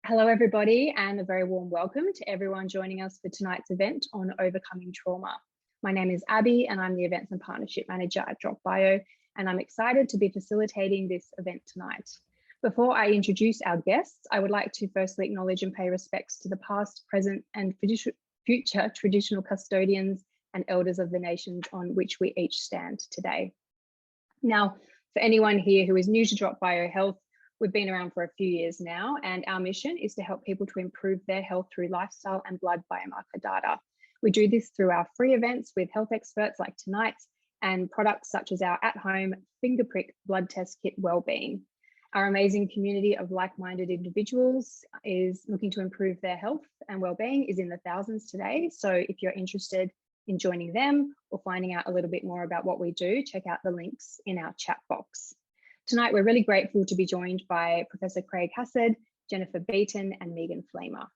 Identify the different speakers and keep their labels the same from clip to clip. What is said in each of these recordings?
Speaker 1: Hello, everybody, and a very warm welcome to everyone joining us for tonight's event on overcoming trauma. My name is Abby, and I'm the Events and Partnership Manager at DropBio, and I'm excited to be facilitating this event tonight. Before I introduce our guests, I would like to firstly acknowledge and pay respects to the past, present, and future traditional custodians and elders of the nations on which we each stand today. Now, for anyone here who is new to DropBio Health, we've been around for a few years now, and our mission is to help people to improve their health through lifestyle and blood biomarker data. We do this through our free events with health experts like tonight's and products such as our at-home finger prick blood test kit Wellbeing. Our amazing community of like-minded individuals is looking to improve their health and wellbeing is in the thousands today. So if you're interested in joining them or finding out a little bit more about what we do, check out the links in our chat box. Tonight, we're really grateful to be joined by Professor Craig Hassad, Jennifer Beaton, and Megan Flamer.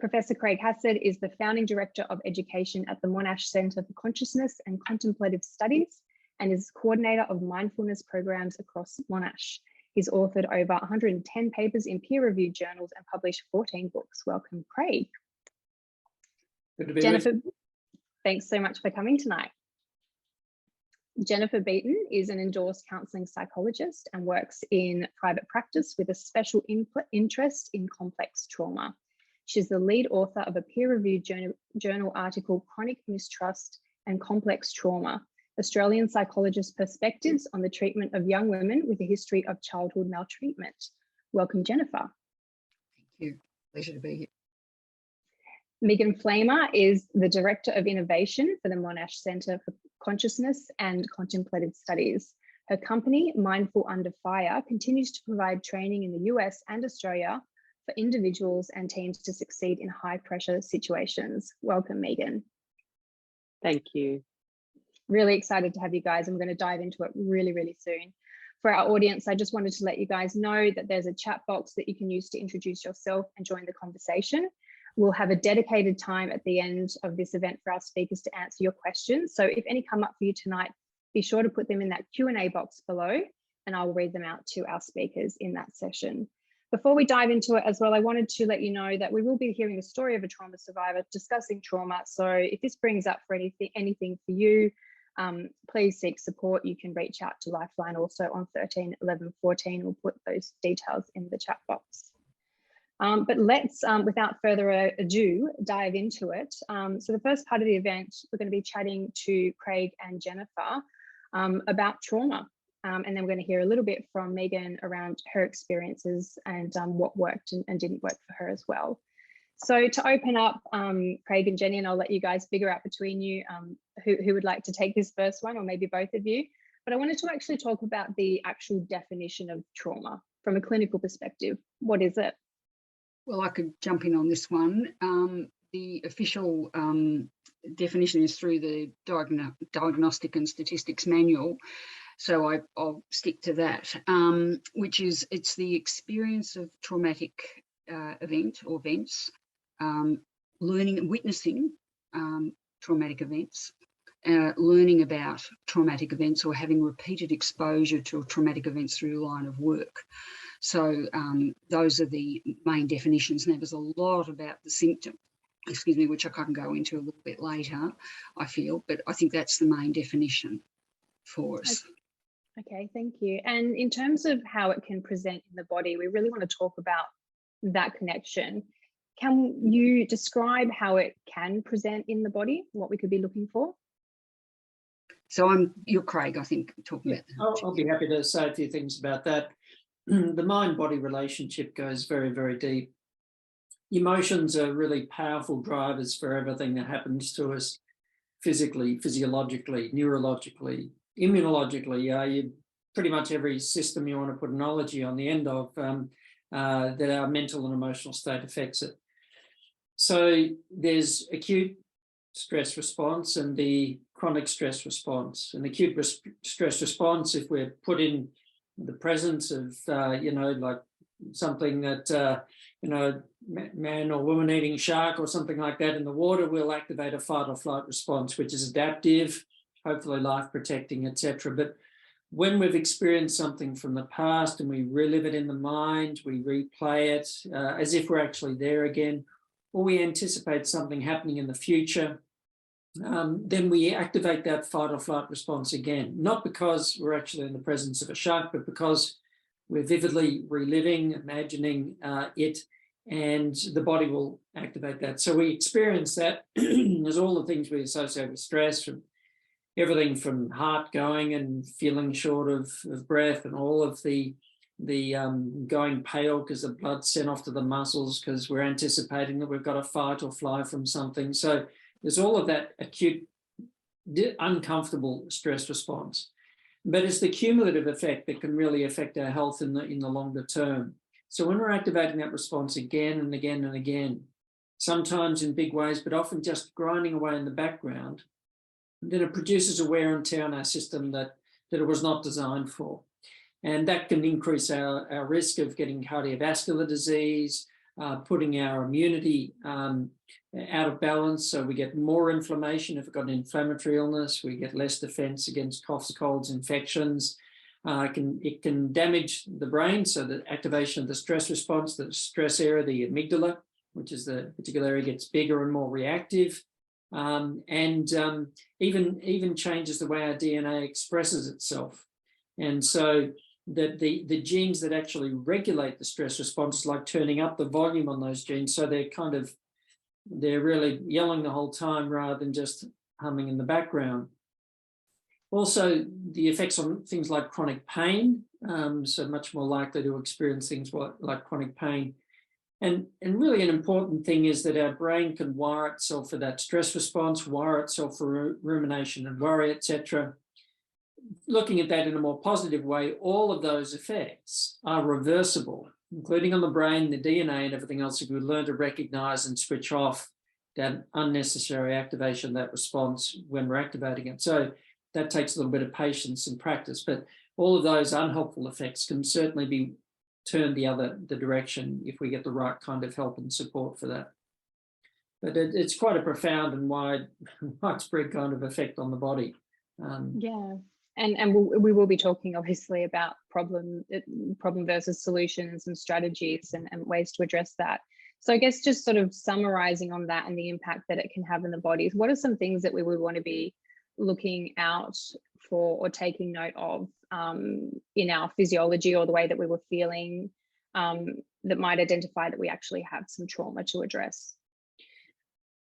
Speaker 1: Professor Craig Hassad is the founding director of education at the Monash Centre for Consciousness and Contemplative Studies and is coordinator of mindfulness programs across Monash. He's authored over 110 papers in peer-reviewed journals and published 14 books. Welcome, Craig.
Speaker 2: Good to be
Speaker 1: Jennifer,
Speaker 2: with you.
Speaker 1: Thanks so much for coming tonight. Jennifer Beaton is an endorsed counselling psychologist and works in private practice with a special interest in complex trauma. She's the lead author of a peer-reviewed journal article, Chronic Mistrust and Complex Trauma, Australian Psychologist Perspectives on the Treatment of Young Women with a History of Childhood Maltreatment. Welcome, Jennifer.
Speaker 3: Thank you. Pleasure to be here.
Speaker 1: Megan Flamer is the Director of Innovation for the Monash Centre for Consciousness and Contemplative Studies. Her company, Mindful Under Fire, continues to provide training in the US and Australia for individuals and teams to succeed in high pressure situations. Welcome, Megan.
Speaker 4: Thank you.
Speaker 1: Really excited to have you guys, and we're going to dive into it really, really soon. For our audience, I just wanted to let you guys know that there's a chat box that you can use to introduce yourself and join the conversation. We'll have a dedicated time at the end of this event for our speakers to answer your questions. So if any come up for you tonight, be sure to put them in that Q&A box below, and I'll read them out to our speakers in that session. Before we dive into it as well, I wanted to let you know that we will be hearing the story of a trauma survivor discussing trauma. So if this brings up for anything for you, please seek support. You can reach out to Lifeline also on 13 11 14. We'll put those details in the chat box. But let's, without further ado, dive into it. So the first part of the event, we're going to be chatting to Craig and Jennifer about trauma. And then we're going to hear a little bit from Megan around her experiences and what worked and didn't work for her as well. So to open up, Craig and Jenny, and I'll let you guys figure out between you who would like to take this first one, or maybe both of you. But I wanted to actually talk about the actual definition of trauma from a clinical perspective. What is it?
Speaker 3: Well, I could jump in on this one. The official definition is through the Diagnostic and Statistics Manual, so I'll stick to that, which is it's the experience of traumatic event or events, learning and witnessing traumatic events, learning about traumatic events or having repeated exposure to traumatic events through your line of work. So those are the main definitions. Now, there's a lot about the symptom, which I can go into a little bit later, I feel, but I think that's the main definition for us.
Speaker 1: Okay, thank you. And in terms of how it can present in the body, we really want to talk about that connection. Can you describe how it can present in the body, what we could be looking for?
Speaker 3: So you're Craig, I think, talking about that.
Speaker 2: I'll be happy to say a few things about that. The mind-body relationship goes very, very deep. Emotions are really powerful drivers for everything that happens to us physically, physiologically, neurologically, immunologically. Pretty much every system you want to put an ology on the end of, that our mental and emotional state affects it. So there's acute stress response and the chronic stress response. An acute stress response, if we're put in the presence of, like something that, man or woman eating a shark or something like that in the water, will activate a fight or flight response, which is adaptive, hopefully life protecting, etc. But when we've experienced something from the past and we relive it in the mind, we replay it as if we're actually there again, or we anticipate something happening in the future, then we activate that fight or flight response again, not because we're actually in the presence of a shark, but because we're vividly reliving, imagining it, and the body will activate that. So we experience that. There's all the things we associate with stress, from everything from heart going and feeling short of breath, and all of the going pale because the blood's sent off to the muscles because we're anticipating that we've got to fight or fly from something. So there's all of that acute, uncomfortable stress response. But it's the cumulative effect that can really affect our health in the longer term. So when we're activating that response again and again and again, sometimes in big ways, but often just grinding away in the background, then it produces a wear and tear on our system that it was not designed for. And that can increase our risk of getting cardiovascular disease, putting our immunity out of balance. So we get more inflammation. If we've got an inflammatory illness, we get less defense against coughs, colds, infections. It can damage the brain. So the activation of the stress response, the stress area, the amygdala, which is the particular area, gets bigger and more reactive. And even changes the way our DNA expresses itself. And so the genes that actually regulate the stress response, like turning up the volume on those genes, so they're really yelling the whole time rather than just humming in the background. Also, the effects on things like chronic pain, so much more likely to experience things like chronic pain. And really an important thing is that our brain can wire itself for that stress response, wire itself for rumination and worry, etc. Looking at that in a more positive way, all of those effects are reversible, including on the brain, the DNA, and everything else, if we learn to recognize and switch off that unnecessary activation of that response when we're activating it. So that takes a little bit of patience and practice, but all of those unhelpful effects can certainly be turned the direction if we get the right kind of help and support for that. But it's quite a profound and widespread kind of effect on the body.
Speaker 1: Yeah. And we will be talking obviously about problem versus solutions and strategies and ways to address that. So I guess just sort of summarizing on that and the impact that it can have in the bodies, what are some things that we would want to be looking out for or taking note of in our physiology or the way that we were feeling that might identify that we actually have some trauma to address?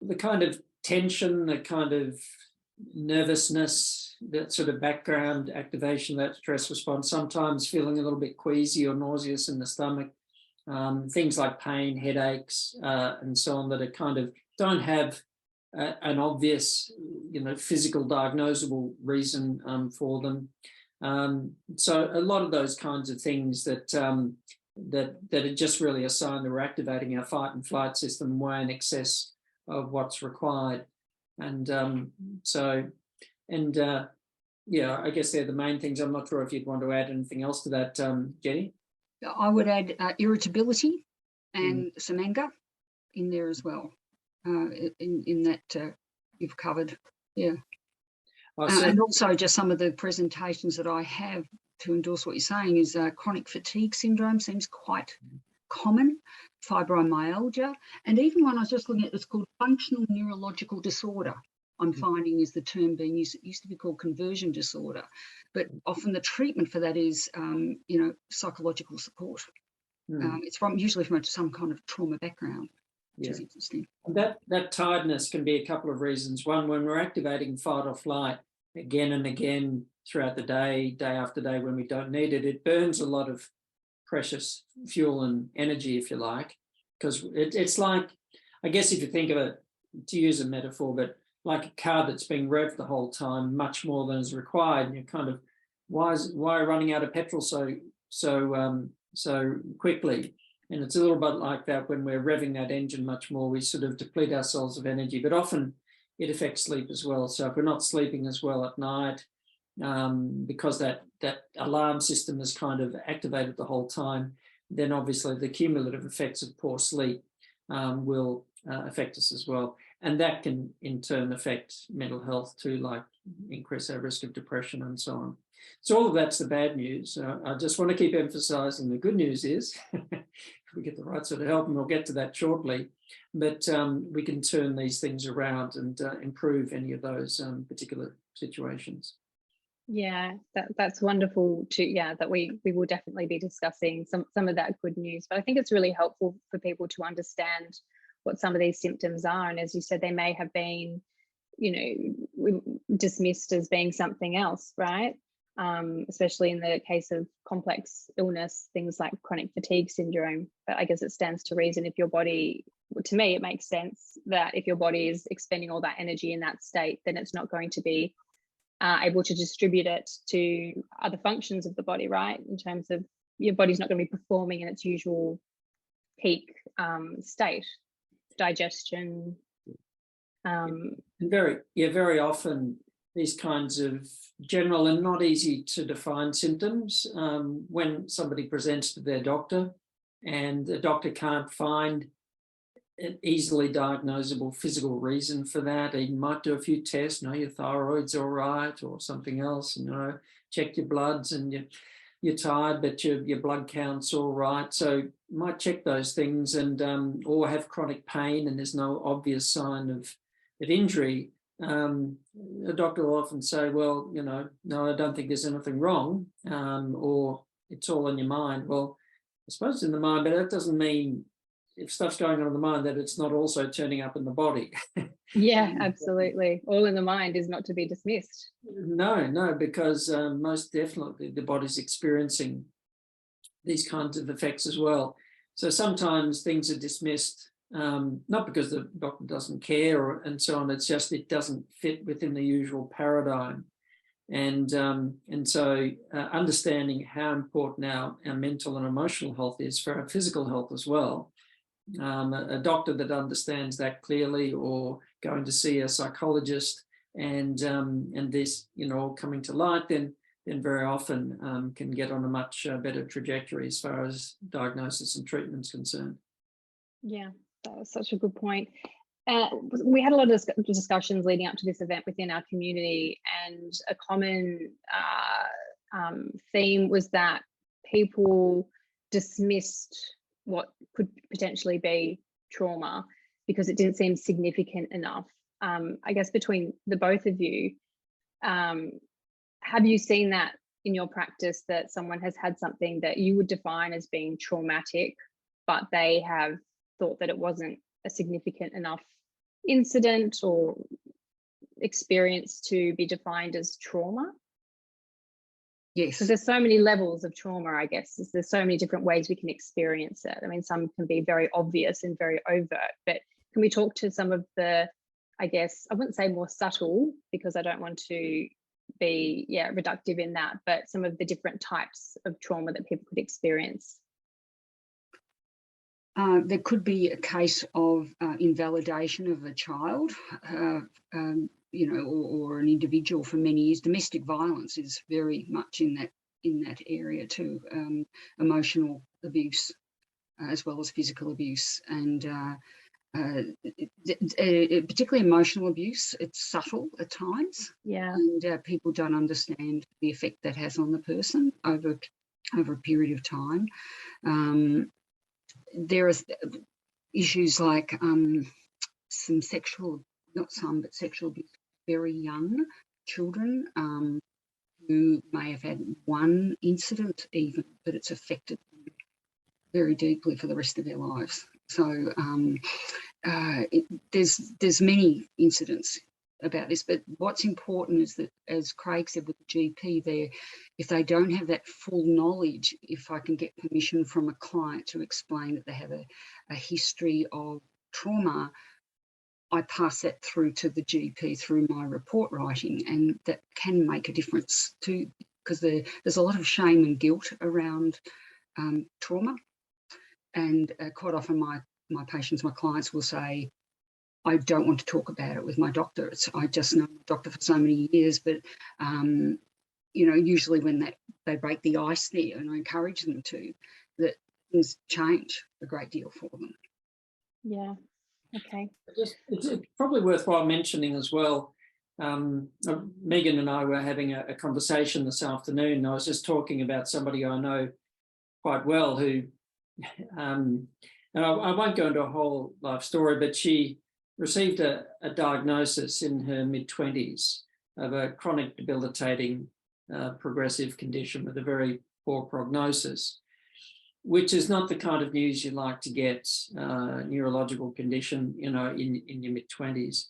Speaker 2: The kind of tension, the kind of nervousness, that sort of background activation, that stress response, sometimes feeling a little bit queasy or nauseous in the stomach, things like pain, headaches, and so on, that are kind of don't have an obvious, physical diagnosable reason for them. So a lot of those kinds of things that are just really a sign that we're activating our fight and flight system way in excess of what's required. And I guess they're the main things. I'm not sure if you'd want to add anything else to that, Jenny.
Speaker 3: I would add irritability and some anger in there as well. In that you've covered, yeah. And also just some of the presentations that I have to endorse what you're saying is chronic fatigue syndrome seems quite common, fibromyalgia, and even one I was just looking at, it's called functional neurological disorder. I'm finding is the term being used. It used to be called conversion disorder, but often the treatment for that is, psychological support. It's usually from some kind of trauma background, which is interesting.
Speaker 2: That tiredness can be a couple of reasons. One, when we're activating fight or flight again and again throughout the day, day after day, when we don't need it, it burns a lot of precious fuel and energy, if you like, because it's like, I guess if you think of it, to use a metaphor, but like a car that's being revved the whole time, much more than is required, and you're kind of, why running out of petrol so quickly? And it's a little bit like that when we're revving that engine much more, we sort of deplete ourselves of energy, but often it affects sleep as well. So if we're not sleeping as well at night, because that alarm system is kind of activated the whole time, then obviously the cumulative effects of poor sleep will affect us as well. And that can in turn affect mental health too, like increase our risk of depression and so on. So all of that's the bad news. I just want to keep emphasising the good news is if we get the right sort of help, and we'll get to that shortly, but we can turn these things around and improve any of those particular situations.
Speaker 1: Yeah, that's wonderful to, yeah, that we will definitely be discussing some of that good news. But I think it's really helpful for people to understand what some of these symptoms are. And as you said, they may have been, dismissed as being something else, right? Especially in the case of complex illness, things like chronic fatigue syndrome. But I guess it stands to reason if your body, to me, it makes sense that if your body is expending all that energy in that state, then it's not going to be able to distribute it to other functions of the body, right? In terms of your body's not going to be performing in its usual peak state, digestion.
Speaker 2: And very often these kinds of general and not easy to define symptoms, when somebody presents to their doctor and the doctor can't find an easily diagnosable physical reason for that. He might do a few tests, your thyroid's all right, or something else, check your bloods and you're tired, but your blood count's all right. So you might check those things and or have chronic pain and there's no obvious sign of injury. A doctor will often say, well, no, I don't think there's anything wrong, or it's all in your mind. Well, I suppose it's in the mind, but that doesn't mean if stuff's going on in the mind that it's not also turning up in the body.
Speaker 1: Yeah, absolutely. All in the mind is not to be dismissed.
Speaker 2: No, because most definitely the body's experiencing these kinds of effects as well. So sometimes things are dismissed, not because the doctor doesn't care and so on, it's just it doesn't fit within the usual paradigm. And so understanding how important our mental and emotional health is for our physical health as well. A doctor that understands that clearly, or going to see a psychologist and this, all coming to light, then very often can get on a much better trajectory as far as diagnosis and treatment is concerned.
Speaker 1: Yeah, that was such a good point. We had a lot of discussions leading up to this event within our community, and a common theme was that people dismissed what could potentially be trauma because it didn't seem significant enough. I guess between the both of you, have you seen that in your practice, that someone has had something that you would define as being traumatic, but they have thought that it wasn't a significant enough incident or experience to be defined as trauma?
Speaker 3: Yes.
Speaker 1: Because there's so many levels of trauma, I guess. There's so many different ways we can experience it. I mean, some can be very obvious and very overt, but can we talk to some of the, I guess, I wouldn't say more subtle, because I don't want to be, reductive in that, but some of the different types of trauma that people could experience?
Speaker 3: There could be a case of invalidation of a child, or an individual for many years. Domestic violence is very much in that area too. Emotional abuse as well as physical abuse, and particularly emotional abuse. It's subtle at times, and people don't understand the effect that has on the person over a period of time. There are issues like sexual abuse, very young children who may have had one incident even, but it's affected them very deeply for the rest of their lives. So there's many incidents about this, but what's important is that, as Craig said with the GP there, if they don't have that full knowledge, if I can get permission from a client to explain that they have a history of trauma, I pass that through to the GP through my report writing, and that can make a difference too, because there's a lot of shame and guilt around trauma, and quite often my patients, my clients will say, I don't want to talk about it with my doctor. I just know my doctor for so many years, but usually when they break the ice there, and I encourage them to, that things change a great deal for them.
Speaker 1: Yeah. Okay.
Speaker 2: It's probably worthwhile mentioning as well, Megan and I were having a conversation this afternoon. I was just talking about somebody I know quite well who, and I won't go into a whole life story, but she received a diagnosis in her mid-20s of a chronic debilitating progressive condition with a very poor prognosis, which is not the kind of news you like to get, neurological condition, you know, in your mid-20s.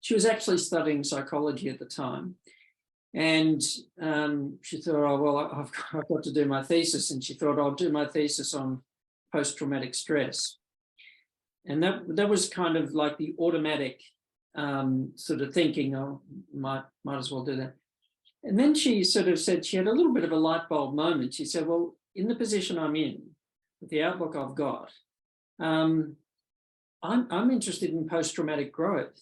Speaker 2: She was actually studying psychology at the time. And she thought, oh, well, I've got to do my thesis. And she thought, I'll do my thesis on post-traumatic stress. And that was kind of like the automatic sort of thinking, oh, might as well do that. And then she sort of said she had a little bit of a light bulb moment. She said, well, in the position I'm in, with the outlook I've got, I'm interested in post-traumatic growth.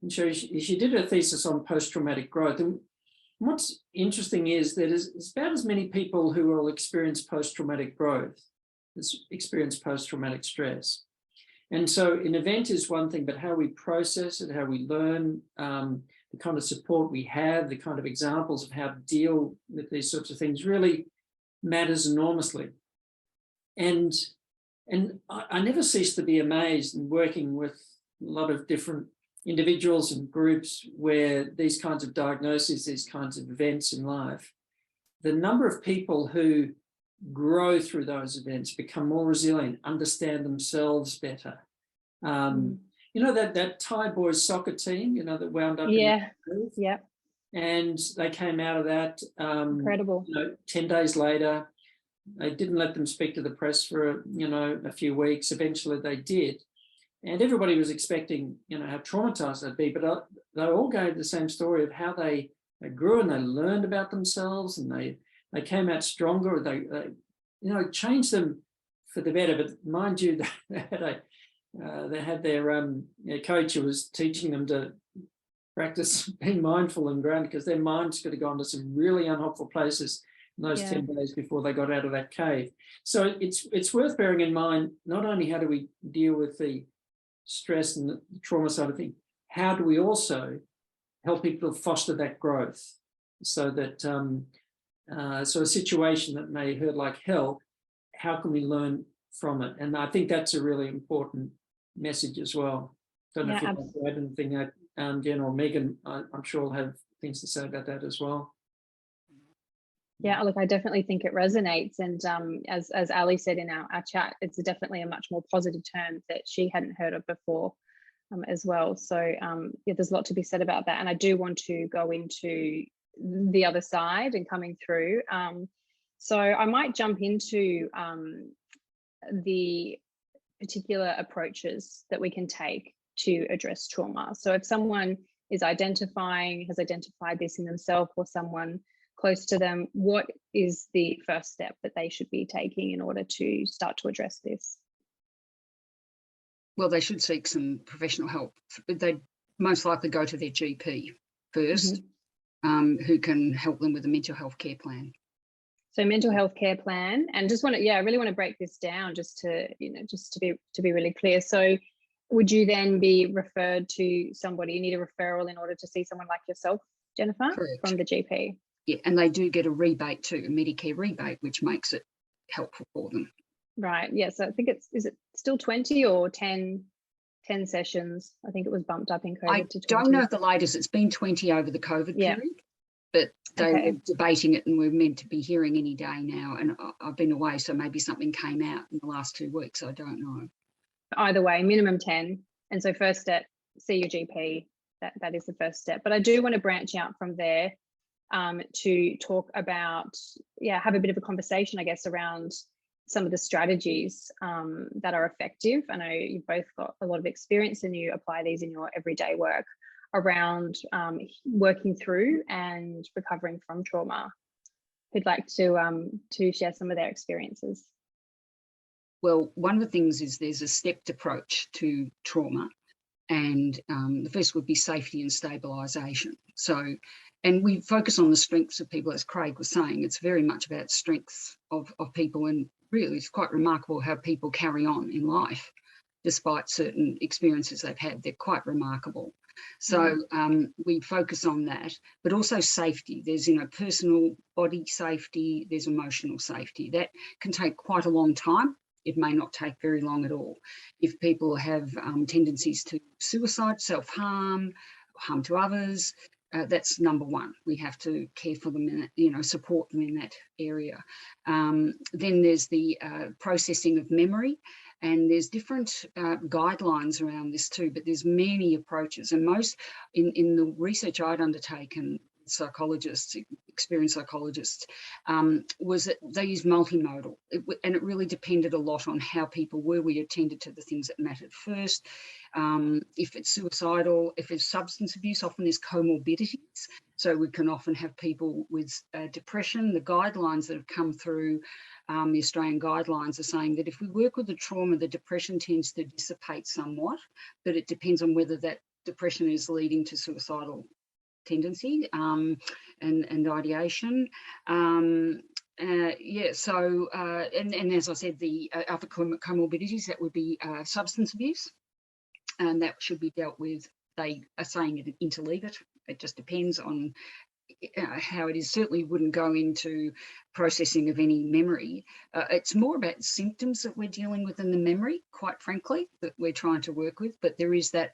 Speaker 2: And so she did her thesis on post-traumatic growth. And what's interesting is that it's about as many people who will experience post-traumatic growth as experience post-traumatic stress. And so an event is one thing, but how we process it, how we learn, the kind of support we have, the kind of examples of how to deal with these sorts of things really matters enormously. And I never cease to be amazed in working with a lot of different individuals and groups where these kinds of diagnoses, these kinds of events in life, the number of people who grow through those events, become more resilient, understand themselves better. You know, that Thai boys soccer team, you know, that wound up and they came out of that
Speaker 1: Incredible.
Speaker 2: You know, 10 days later. They didn't let them speak to the press for a few weeks. Eventually they did. And everybody was expecting, you know, how traumatized they'd be, but they all gave the same story of how they grew and they learned about themselves and they came out stronger. They changed them for the better. But mind you, they had their coach who was teaching them to practice being mindful and grounded, because their minds could have gone to some really unhelpful places in those 10 days before they got out of that cave. So it's worth bearing in mind, not only how do we deal with the stress and the trauma side of things, how do we also help people foster that growth so that so a situation that may hurt like hell, how can we learn from it? And I think that's a really important message as well. Don't know if you'd like to add anything, Jen or Megan. I'm sure will have things to say about that as well.
Speaker 1: Yeah, look, I definitely think it resonates. And as Ali said in our chat, it's definitely a much more positive term that she hadn't heard of before as well. So yeah, there's a lot to be said about that. And I do want to go into the other side and coming through. So I might jump into the particular approaches that we can take to address trauma. So if someone has identified this in themselves or someone close to them, what is the first step that they should be taking in order to start to address this?
Speaker 3: Well, they should seek some professional help. They'd most likely go to their GP first, who can help them with a mental health care plan.
Speaker 1: So mental health care plan, and just want to, I really want to break this down just to be really clear. So would you then be referred to somebody? You need a referral in order to see someone like yourself, Jennifer?
Speaker 3: Correct.
Speaker 1: From the GP.
Speaker 3: Yeah, and they do get a rebate too, a Medicare rebate, which makes it helpful for them.
Speaker 1: Right. Yeah. So I think is it still 20 or 10 sessions? I think it was bumped up in COVID to 20.
Speaker 3: I don't know the latest. It's been 20 over the COVID period, but they were debating it and we're meant to be hearing any day now. And I've been away, so maybe something came out in the last 2 weeks. I don't know. Either
Speaker 1: way, minimum 10. And so first step, see your GP. That is the first step. But I do want to branch out from there to talk about, have a bit of a conversation, I guess, around some of the strategies that are effective. I know you've both got a lot of experience and you apply these in your everyday work around working through and recovering from trauma. Who'd like to share some of their experiences?
Speaker 3: Well, one of the things is there's a stepped approach to trauma, and the first would be safety and stabilisation. So, and we focus on the strengths of people, as Craig was saying. It's very much about strengths of people, and really it's quite remarkable how people carry on in life despite certain experiences they've had. They're quite remarkable. So we focus on that, but also safety. There's, personal body safety, there's emotional safety. That can take quite a long time. It may not take very long at all. If people have tendencies to suicide, self-harm, harm to others, that's number one. We have to care for them, support them in that area. Then there's the processing of memory, and there's different guidelines around this too, but there's many approaches. And most, in the research I'd undertaken, psychologists, experienced psychologists, was that they used multimodal, and it really depended a lot on how people were. We attended to the things that mattered first. If it's suicidal, if it's substance abuse, often there's comorbidities. So we can often have people with depression. The guidelines that have come through, the Australian guidelines, are saying that if we work with the trauma, the depression tends to dissipate somewhat, but it depends on whether that depression is leading to suicidal tendency and ideation. And as I said, the other comorbidities, that would be substance abuse, and that should be dealt with. They are saying it interleave it. It just depends on how it is. Certainly wouldn't go into processing of any memory. It's more about symptoms that we're dealing with than the memory, quite frankly, that we're trying to work with. But there is that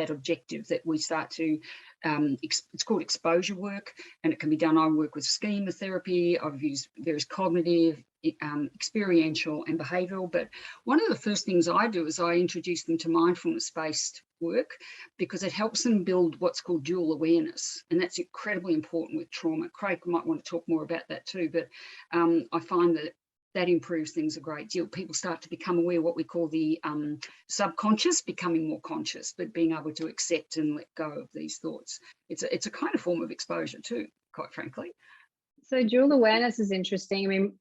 Speaker 3: objective that we start to, it's called exposure work, and it can be done. I work with schema therapy. I've used various cognitive, experiential and behavioural, but one of the first things I do is I introduce them to mindfulness-based work, because it helps them build what's called dual awareness, and that's incredibly important with trauma. Craig might want to talk more about that too, but I find that improves things a great deal. People start to become aware, what we call the subconscious, becoming more conscious, but being able to accept and let go of these thoughts. It's a kind of form of exposure too, quite frankly.
Speaker 1: So dual awareness is interesting. I mean,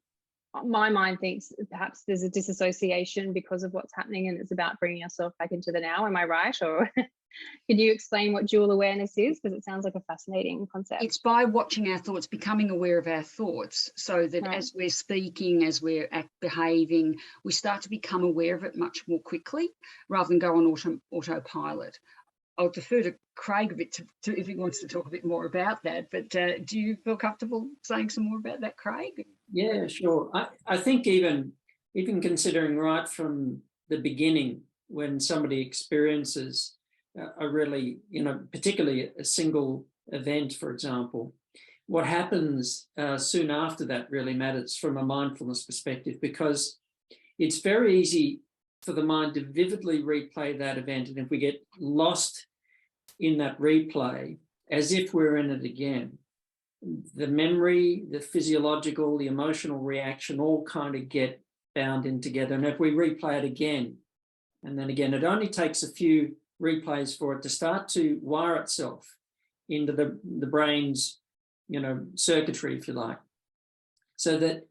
Speaker 1: my mind thinks perhaps there's a disassociation because of what's happening, and it's about bringing yourself back into the now. Am I right? Or could you explain what dual awareness is? Because it sounds like a fascinating concept.
Speaker 3: It's by watching our thoughts, becoming aware of our thoughts, so that as we're speaking, as we're behaving, we start to become aware of it much more quickly, rather than go on autopilot. I'll defer to Craig a bit to if he wants to talk a bit more about that. But do you feel comfortable saying some more about that, Craig?
Speaker 2: Yeah, sure. I think even considering right from the beginning, when somebody experiences a really, particularly a single event, for example, what happens soon after that really matters from a mindfulness perspective, because it's very easy for the mind to vividly replay that event. And if we get lost in that replay, as if we're in it again, the memory, the physiological, the emotional reaction all kind of get bound in together. And if we replay it again and then again, it only takes a few replays for it to start to wire itself into the brain's, circuitry, if you like. So that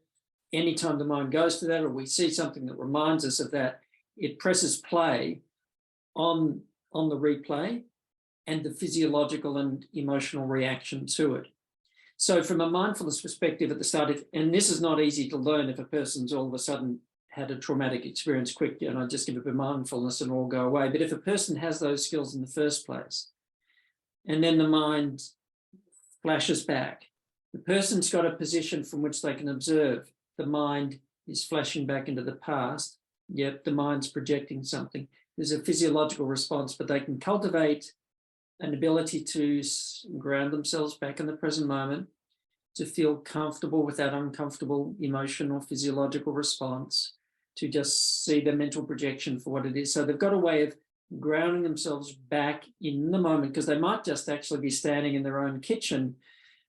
Speaker 2: anytime the mind goes to that, or we see something that reminds us of that, it presses play on the replay and the physiological and emotional reaction to it. So from a mindfulness perspective at the start, and this is not easy to learn if a person's all of a sudden had a traumatic experience quick, just give a bit of mindfulness and all go away. But if a person has those skills in the first place, and then the mind flashes back, the person's got a position from which they can observe. The mind is flashing back into the past, yet the mind's projecting something. There's a physiological response, but they can cultivate an ability to ground themselves back in the present moment, to feel comfortable with that uncomfortable emotional, physiological response, to just see the mental projection for what it is. So they've got a way of grounding themselves back in the moment, because they might just actually be standing in their own kitchen,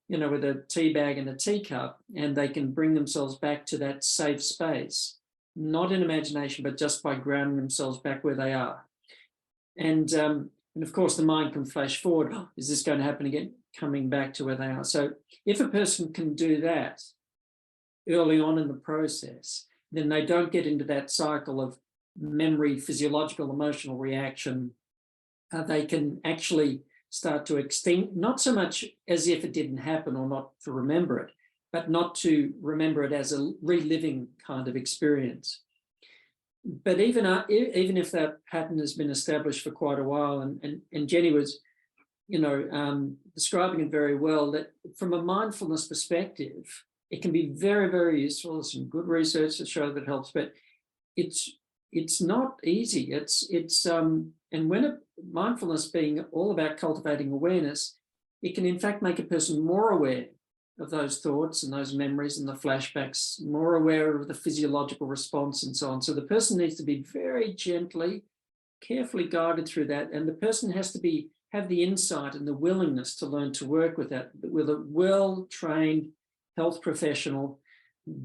Speaker 2: with a tea bag and a teacup, and they can bring themselves back to that safe space, not in imagination, but just by grounding themselves back where they are. And of course, the mind can flash forward. Oh, is this going to happen again? Coming back to where they are. So if a person can do that early on in the process, then they don't get into that cycle of memory, physiological, emotional reaction. They can actually start to extend, not so much as if it didn't happen or not to remember it, but not to remember it as a reliving kind of experience. But even if that pattern has been established for quite a while, and Jenny was describing it very well, that from a mindfulness perspective, it can be very, very useful. There's some good research to show that helps, but it's not easy. And when mindfulness being all about cultivating awareness, it can in fact make a person more aware of those thoughts and those memories and the flashbacks, more aware of the physiological response and so on. So the person needs to be very gently, carefully guided through that, and the person has to have the insight and the willingness to learn to work with that, with a well-trained health professional,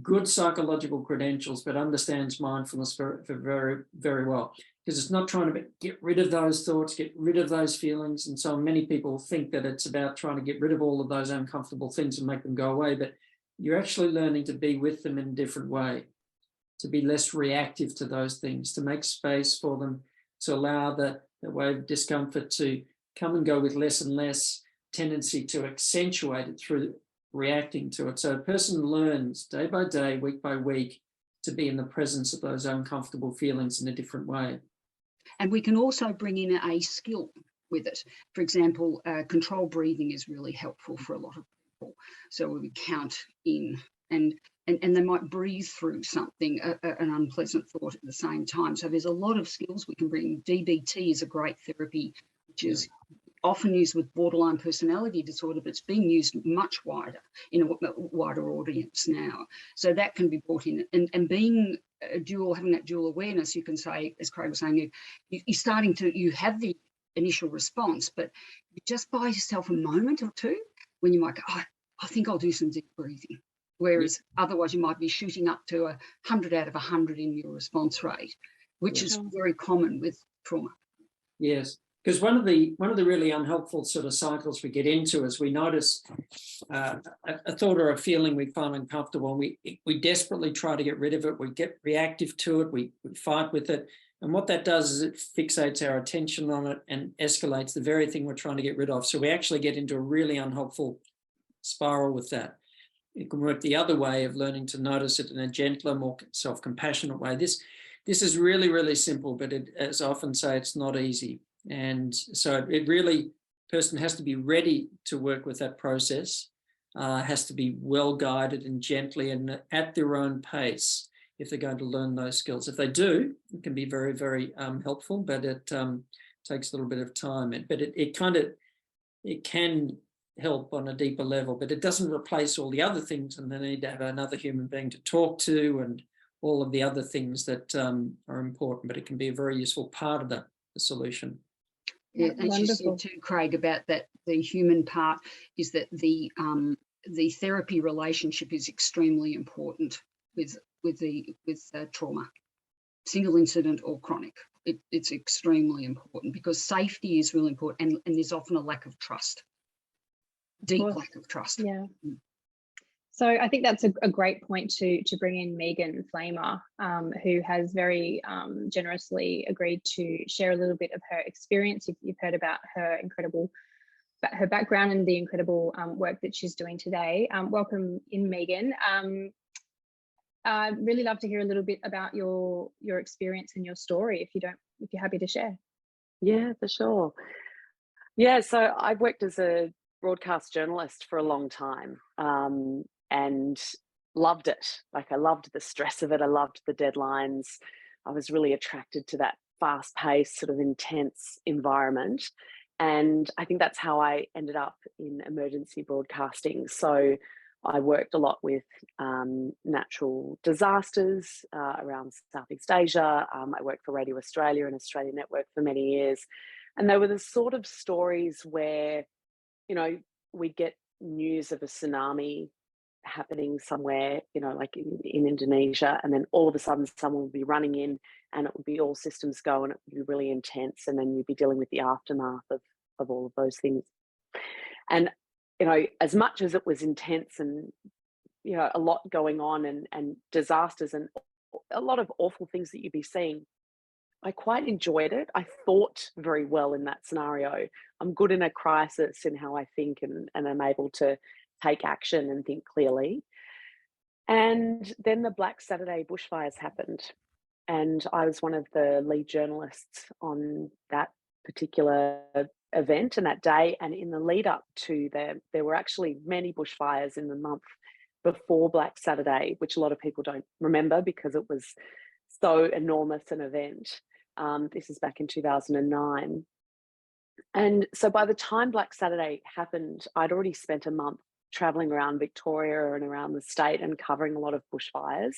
Speaker 2: good psychological credentials, but understands mindfulness very, very well. Because it's not trying to get rid of those thoughts, get rid of those feelings. And so many people think that it's about trying to get rid of all of those uncomfortable things and make them go away, but you're actually learning to be with them in a different way, to be less reactive to those things, to make space for them, to allow the wave of discomfort to come and go with less and less tendency to accentuate it through reacting to it. So a person learns day by day, week by week, to be in the presence of those uncomfortable feelings in a different way.
Speaker 3: And we can also bring in a skill with it. For example, controlled breathing is really helpful for a lot of people. So we count in and they might breathe through something, an unpleasant thought at the same time. So there's a lot of skills we can bring. DBT is a great therapy, which is often used with borderline personality disorder, but it's being used much wider, in a wider audience now. So that can be brought in. And being having that dual awareness, you can say, as Craig was saying, you have the initial response, but you just buy yourself a moment or two when you might go, I think I'll do some deep breathing. Whereas otherwise you might be shooting up to 100 out of 100 in your response rate, which is very common with trauma.
Speaker 2: Yes. Because one of the really unhelpful sort of cycles we get into is we notice a thought or a feeling we find uncomfortable, and we desperately try to get rid of it. We get reactive to it. We fight with it. And what that does is it fixates our attention on it and escalates the very thing we're trying to get rid of. So we actually get into a really unhelpful spiral with that. It can work the other way of learning to notice it in a gentler, more self-compassionate way. This is really, really simple, but as I often say, it's not easy. And so it really, person has to be ready to work with that process, has to be well guided and gently and at their own pace if they're going to learn those skills. If they do, it can be very, very helpful, but it takes a little bit of time. But it can help on a deeper level, but it doesn't replace all the other things, and they need to have another human being to talk to and all of the other things that are important, but it can be a very useful part of the solution.
Speaker 3: Yeah, as you said too, Craig, about that, the human part is that the therapy relationship is extremely important with trauma, single incident or chronic. It's extremely important because safety is really important, and there's often a lack of trust, deep lack of trust.
Speaker 1: Yeah. So I think that's a great point to bring in Megan Flamer, who has very generously agreed to share a little bit of her experience. You've heard about her background and the incredible work that she's doing today. Welcome in, Megan. I'd really love to hear a little bit about your experience and your story, if you're happy to share.
Speaker 4: Yeah, for sure. Yeah, so I've worked as a broadcast journalist for a long time. And loved it. Like, I loved the stress of it. I loved the deadlines. I was really attracted to that fast-paced, sort of intense environment. And I think that's how I ended up in emergency broadcasting. So I worked a lot with natural disasters around Southeast Asia. I worked for Radio Australia and Australia Network for many years. And they were the sort of stories where, we'd get news of a tsunami happening somewhere, like in Indonesia, and then all of a sudden someone would be running in and it would be all systems go and it would be really intense, and then you'd be dealing with the aftermath of all of those things. And as much as it was intense and a lot going on and disasters and a lot of awful things that you'd be seeing, I quite enjoyed it. I thought very well in that scenario. I'm good in a crisis in how I think, and I'm able to take action and think clearly. And then the Black Saturday bushfires happened, and I was one of the lead journalists on that particular event and that day, and in the lead up to there were actually many bushfires in the month before Black Saturday, which a lot of people don't remember because it was so enormous an event. This is back in 2009. And so by the time Black Saturday happened, I'd already spent a month traveling around Victoria and around the state and covering a lot of bushfires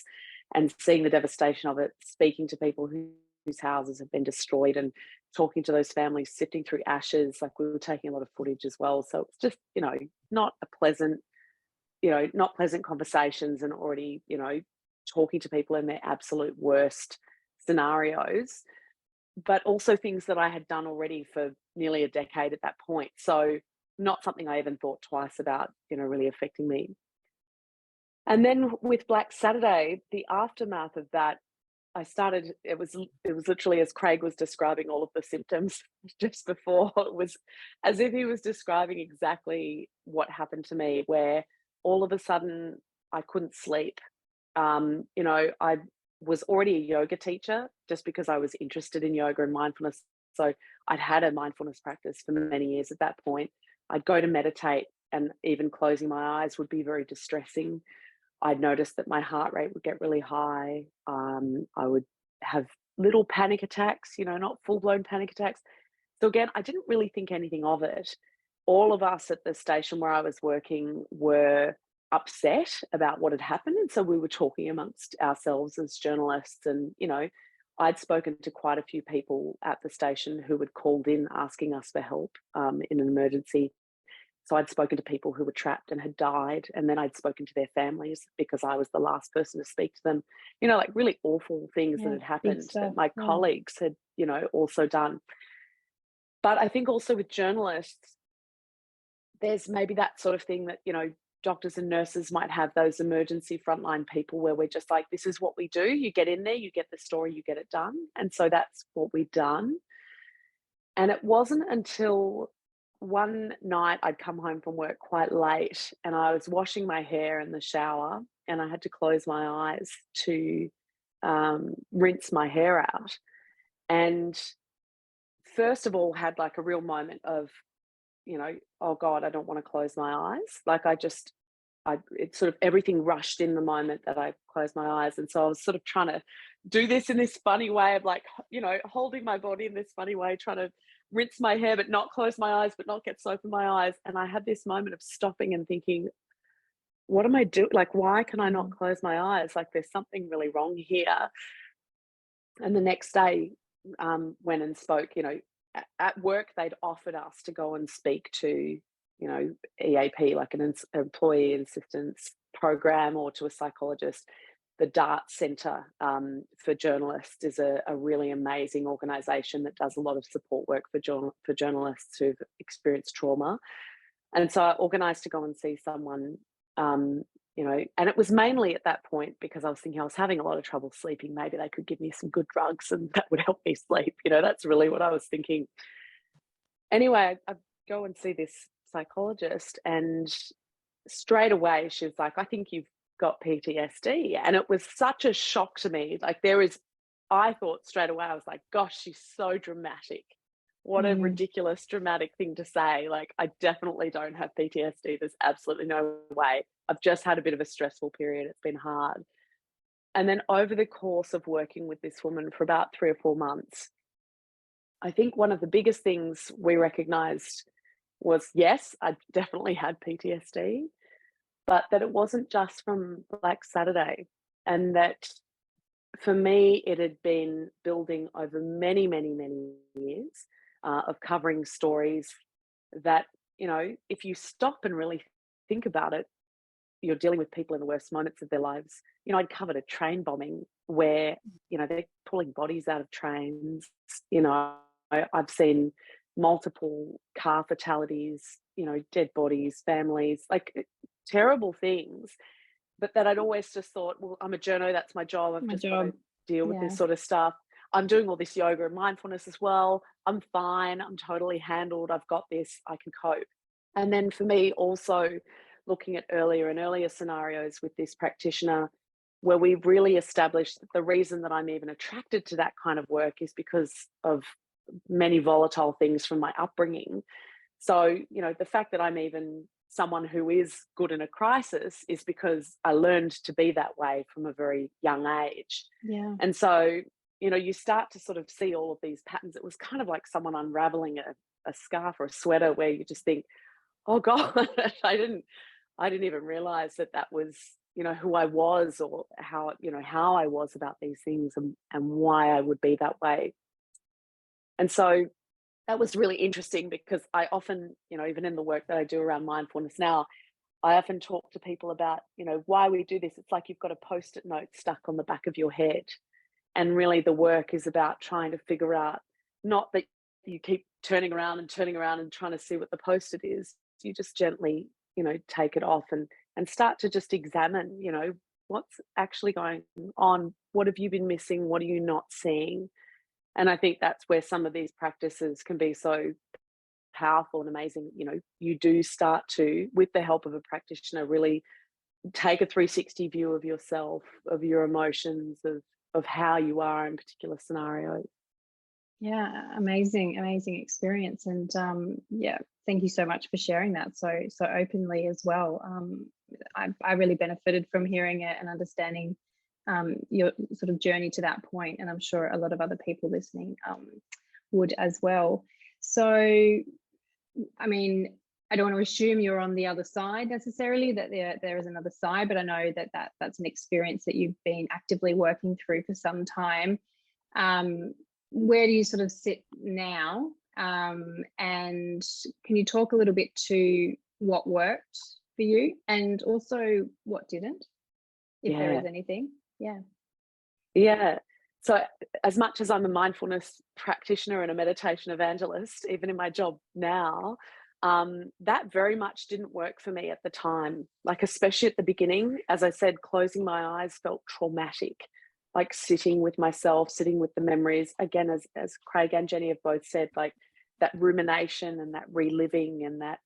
Speaker 4: and seeing the devastation of it, speaking to people whose houses have been destroyed and talking to those families, sifting through ashes. Like, we were taking a lot of footage as well. So it's just, not pleasant conversations, and already, talking to people in their absolute worst scenarios, but also things that I had done already for nearly a decade at that point. So not something I even thought twice about, really affecting me. And then with Black Saturday, the aftermath of that, it was literally, as Craig was describing all of the symptoms just before, it was as if he was describing exactly what happened to me, where all of a sudden I couldn't sleep. I was already a yoga teacher just because I was interested in yoga and mindfulness. So I'd had a mindfulness practice for many years at that point. I'd go to meditate, and even closing my eyes would be very distressing. I'd noticed that my heart rate would get really high. I would have little panic attacks, not full-blown panic attacks. So again, I didn't really think anything of it. All of us at the station where I was working were upset about what had happened. And so we were talking amongst ourselves as journalists. And, I'd spoken to quite a few people at the station who had called in asking us for help in an emergency. So I'd spoken to people who were trapped and had died, and then I'd spoken to their families because I was the last person to speak to them. Like really awful things that had happened that my colleagues had, also done. But I think also with journalists, there's maybe that sort of thing that, doctors and nurses might have, those emergency frontline people where we're just like, this is what we do. You get in there, you get the story, you get it done. And so that's what we've done. And it wasn't until one night I'd come home from work quite late, and I was washing my hair in the shower, and I had to close my eyes to rinse my hair out. And first of all, had like a real moment of, oh God, I don't want to close my eyes. Like it's sort of everything rushed in the moment that I closed my eyes. And so I was sort of trying to do this in this funny way of like, holding my body in this funny way, trying to rinse my hair, but not close my eyes, but not get soap in my eyes. And I had this moment of stopping and thinking, what am I doing? Like, why can I not close my eyes? Like, there's something really wrong here. And the next day, went and spoke, at work, they'd offered us to go and speak to, EAP, like an employee assistance program, or to a psychologist. The DART Centre for Journalists is a really amazing organisation that does a lot of support work for journalists who've experienced trauma. And so I organised to go and see someone, and it was mainly at that point because I was thinking I was having a lot of trouble sleeping. Maybe they could give me some good drugs and that would help me sleep. That's really what I was thinking. Anyway, I go and see this psychologist, and straight away she was like, I think you've got PTSD. And it was such a shock to me. Like, I thought straight away, I was like, gosh, she's so dramatic. What a ridiculous, dramatic thing to say. Like, I definitely don't have PTSD. There's absolutely no way. I've just had a bit of a stressful period. It's been hard. And then over the course of working with this woman for about 3 or 4 months, I think one of the biggest things we recognized was, yes, I definitely had PTSD, but that it wasn't just from Black Saturday, and that for me, it had been building over many, many, many years of covering stories that, if you stop and really think about it, you're dealing with people in the worst moments of their lives. I'd covered a train bombing where, they're pulling bodies out of trains. I've seen multiple car fatalities, dead bodies, families, like terrible things. But that I'd always just thought, well, I'm a journo, that's my job. I've just got to deal with this sort of stuff. I'm doing all this yoga and mindfulness as well. I'm fine. I'm totally handled. I've got this. I can cope. And then for me, also looking at earlier and earlier scenarios with this practitioner, where we've really established that the reason that I'm even attracted to that kind of work is because of many volatile things from my upbringing. So, the fact that I'm even someone who is good in a crisis is because I learned to be that way from a very young age.
Speaker 1: Yeah.
Speaker 4: And so, you start to sort of see all of these patterns. It was kind of like someone unraveling a scarf or a sweater, where you just think, oh God, I didn't even realize that was, who I was, or how I was about these things, and why I would be that way. And so that was really interesting, because I often, even in the work that I do around mindfulness now, I often talk to people about, why we do this. It's like you've got a Post-it note stuck on the back of your head. And really the work is about trying to figure out, not that you keep turning around and trying to see what the Post-it is. You just gently, take it off and start to just examine, what's actually going on? What have you been missing? What are you not seeing? And I think that's where some of these practices can be so powerful and amazing. You do start to, with the help of a practitioner, really take a 360 view of yourself, of your emotions, of how you are in particular scenarios.
Speaker 1: Yeah, amazing experience. And thank you so much for sharing that so openly as well. I really benefited from hearing it and understanding your sort of journey to that point, and I'm sure a lot of other people listening would as well. So, I mean, I don't want to assume you're on the other side necessarily, that there is another side, but I know that's an experience that you've been actively working through for some time. Where do you sort of sit now? And can you talk a little bit to what worked for you and also what didn't, if there is anything? Yeah.
Speaker 4: So as much as I'm a mindfulness practitioner and a meditation evangelist, even in my job now, that very much didn't work for me at the time. Like, especially at the beginning, as I said, closing my eyes felt traumatic. Like sitting with myself, sitting with the memories, again, as Craig and Jenny have both said, like that rumination and that reliving and that,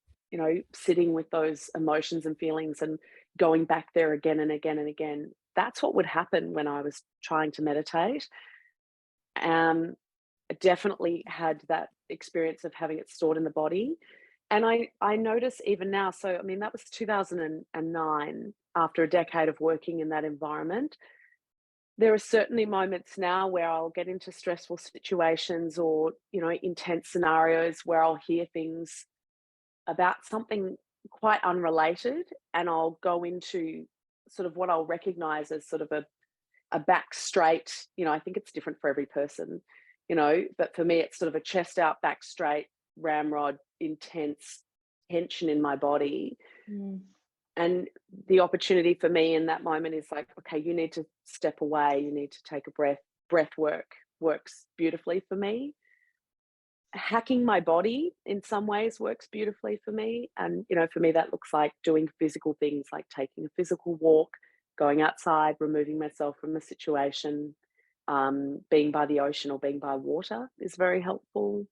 Speaker 4: sitting with those emotions and feelings and going back there again and again and again. That's what would happen when I was trying to meditate. I definitely had that experience of having it stored in the body. And I notice even now, so I mean, that was 2009, after a decade of working in that environment. There are certainly moments now where I'll get into stressful situations or, intense scenarios where I'll hear things about something quite unrelated, and I'll go into sort of what I'll recognize as sort of a back straight, I think it's different for every person, but for me, it's sort of a chest out, back straight, ramrod, intense tension in my body. And the opportunity for me in that moment is like, okay, you need to step away. You need to take a breath. Breath work works beautifully for me. Hacking my body in some ways works beautifully for me. And, for me, that looks like doing physical things like taking a physical walk, going outside, removing myself from a situation, being by the ocean or being by water is very helpful.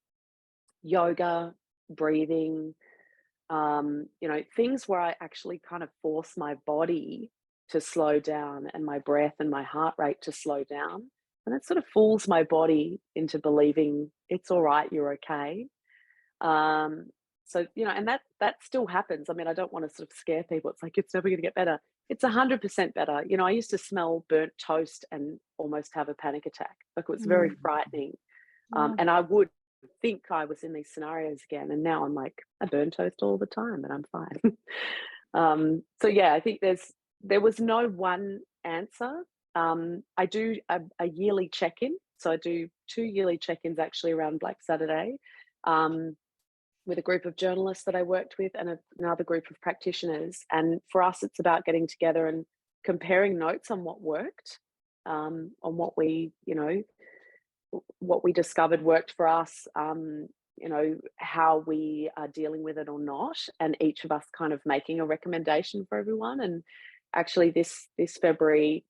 Speaker 4: Yoga, breathing, things where I actually kind of force my body to slow down and my breath and my heart rate to slow down. And it sort of fools my body into believing it's all right, you're okay. So, and that still happens. I mean, I don't want to sort of scare people. It's like, it's never going to get better. It's 100% better. I used to smell burnt toast and almost have a panic attack. Like, it was very frightening. And I would think I was in these scenarios again, and now I'm like, I burn toast all the time and I'm fine. So yeah, I think there was no one answer. I do a yearly check-in, so I do 2 yearly check-ins actually around Black Saturday, with a group of journalists that I worked with and another group of practitioners. And for us, it's about getting together and comparing notes on what worked, on what we discovered worked for us, how we are dealing with it or not, and each of us kind of making a recommendation for everyone. And actually this February,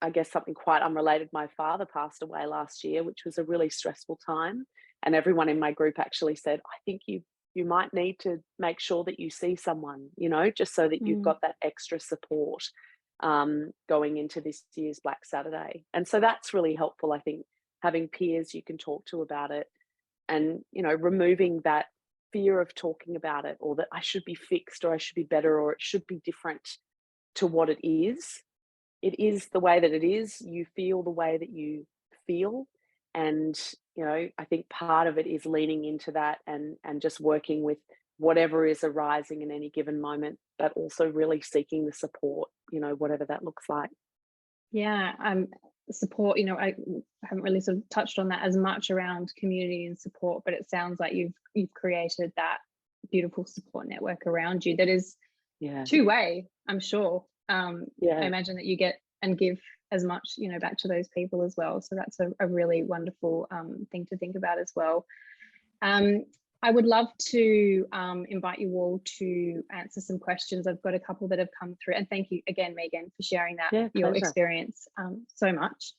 Speaker 4: I guess something quite unrelated, my father passed away last year, which was a really stressful time. And everyone in my group actually said, I think you might need to make sure that you see someone, just so that you've got that extra support going into this year's Black Saturday. And so that's really helpful, I think, having peers you can talk to about it, and, you know, removing that fear of talking about it, or that I should be fixed, or I should be better, or it should be different to what it is. It is the way that it is. You feel the way that you feel. And, you know, I think part of it is leaning into that, and just working with whatever is arising in any given moment, but also really seeking the support, you know, whatever that looks like.
Speaker 1: Yeah, support, you know, I haven't really sort of touched on that as much around community and support, but it sounds like you've created that beautiful support network around you that is two-way, I'm sure. I imagine that you get and give as much, you know, back to those people as well. So that's a really wonderful thing to think about as well. I would love to invite you all to answer some questions. I've got a couple that have come through, and thank you again, Megan, for sharing that, your experience so much.